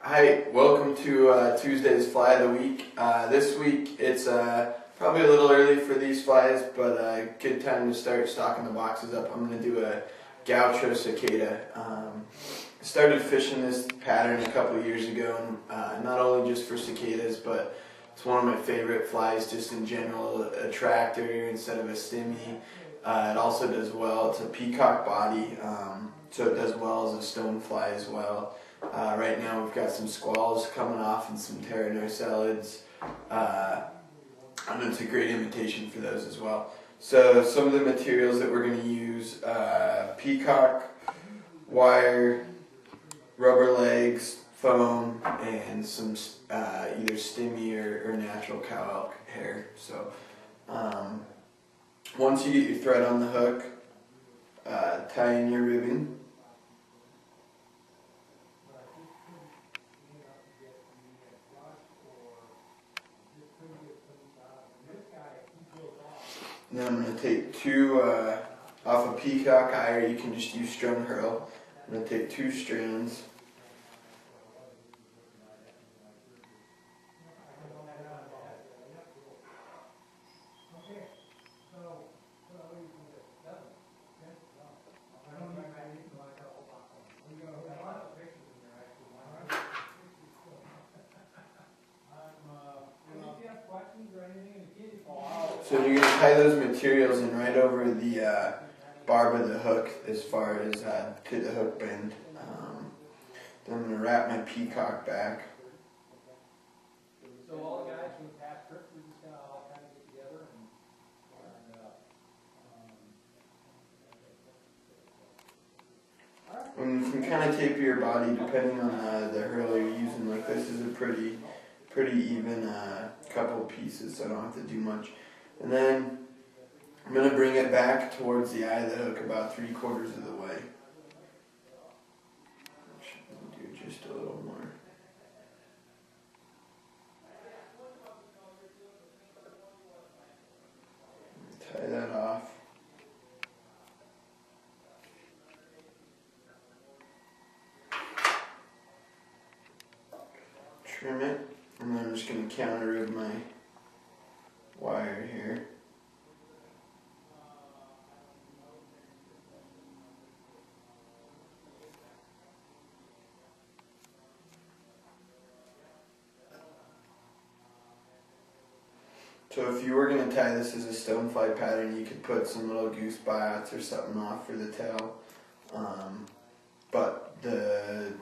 Hi, welcome to Tuesday's Fly of the Week. This week it's probably a little early for these flies, but a good time to start stocking the boxes up. I'm going to do a Gaucho Cicada. I started fishing this pattern a couple years ago, and not only just for cicadas, but it's one of my favorite flies just in general. A attractor instead of a stimmy. It also does well. It's a peacock body, so it does well as a stonefly as well. Right now we've got some squalls coming off and some pterodactyl salads, and it's a great imitation for those as well. So some of the materials that we're going to use, peacock, wire, rubber legs, foam, and some either stimmy or natural cow elk hair. So once you get your thread on the hook, tie in your ribbon. And then I'm going to take two off a peacock eye, or you can just use strung hurl. I'm going to take 2 strands. So you're going to tie those materials in right over the barb of the hook as far as to the hook bend. Then I'm going to wrap my peacock back. So all the guys from the past trip, we just all kind of get together And you can kind of taper your body depending on the hurl you're using. Like this is a pretty even couple pieces, so I don't have to do much. And then I'm going to bring it back towards the eye of the hook about 3/4 of the way. Do just a little more. Tie that off. Trim it, and then I'm just going to counter rib my wire here. So if you were going to tie this as a stonefly pattern, you could put some little goose biots or something off for the tail. But the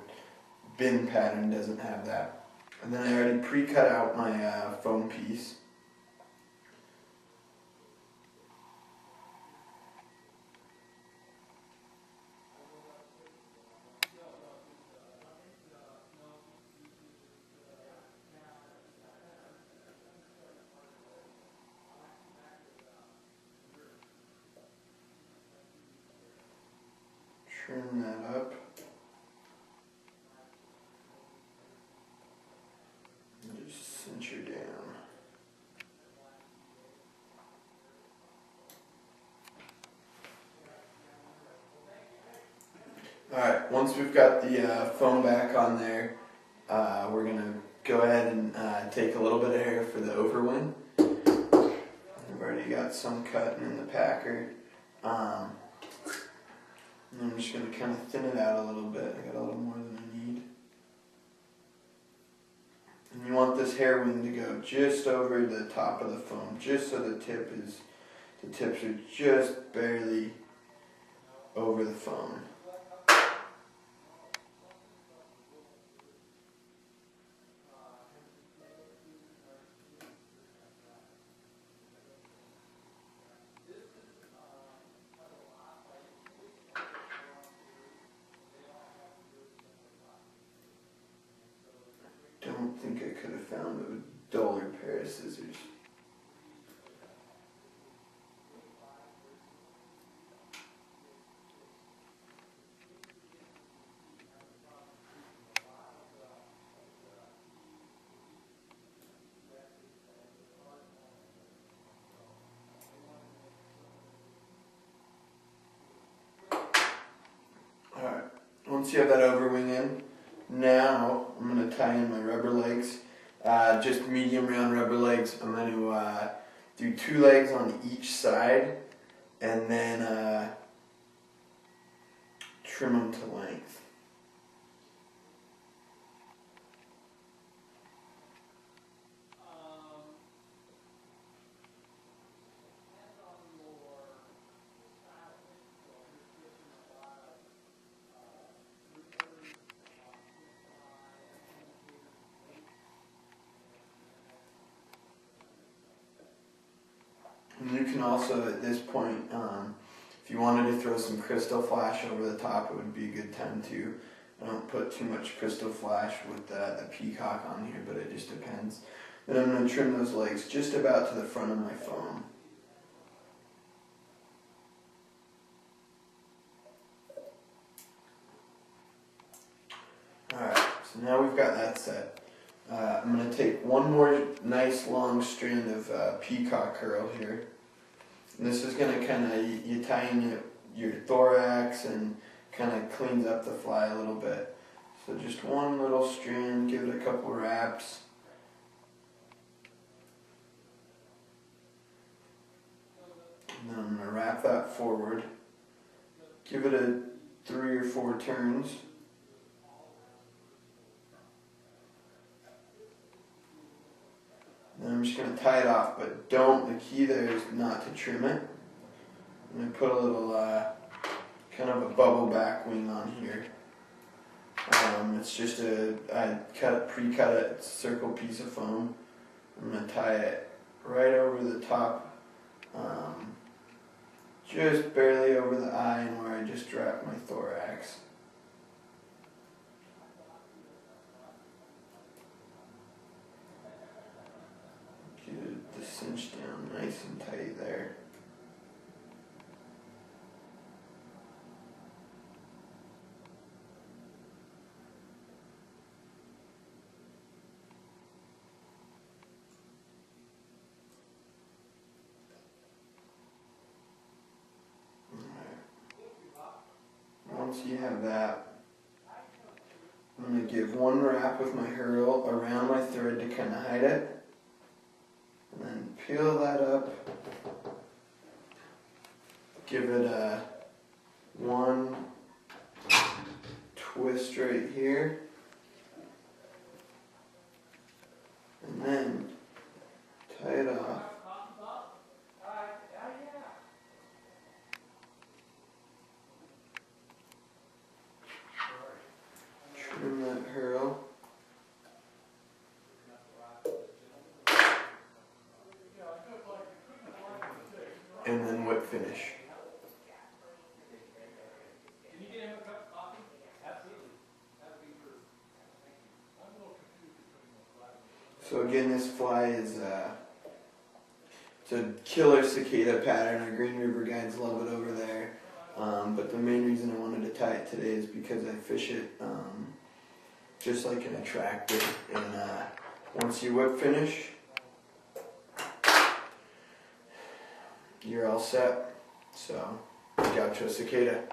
bin pattern doesn't have that. And then I already pre-cut out my foam piece. Trim that up. And just cinch her down. Alright, once we've got the foam back on there, we're going to go ahead and take a little bit of hair for the overwing. I've already got some cutting in the packer. And I'm just going to kind of thin it out a little bit. I got a little more than I need. And you want this hair wing to go just over the top of the foam, just so the tips are just barely over the foam. I don't think I could have found a duller pair of scissors. Alright, once you have that overwing in, now I'm going to tie in my rubber legs, just medium round rubber legs. I'm going to do 2 legs on each side and then trim them to length. And you can also, at this point, if you wanted to throw some crystal flash over the top, it would be a good time too. I don't put too much crystal flash with the peacock on here, but it just depends. Then I'm going to trim those legs just about to the front of my foam. Alright, so now we've got that set. I'm going to take one more nice long strand of peacock curl here. And this is going to kind of, you tie in your thorax and kind of cleans up the fly a little bit. So just one little strand, give it a couple wraps. And then I'm going to wrap that forward. Give it a 3 or 4 turns. Then I'm just going to tie it off, but the key there is not to trim it. I'm going to put a little kind of a bubble back wing on here. It's just I pre-cut a circle piece of foam. I'm going to tie it right over the top, just barely over the eye and where I just wrapped my thorax. Get the cinch down nice and tight there. Once you have that, I'm going to give one wrap with my hurl around my thread to kind of hide it. And then peel that up. Give it a one twist right here. And then tie it off. Trim that hurl. And then whip finish. So again, this fly is it's a killer cicada pattern. Our Green River guides love it over there. But the main reason I wanted to tie it today is because I fish it just like an attractor. And once you whip finish, you're all set. So, Gaucho Cicada.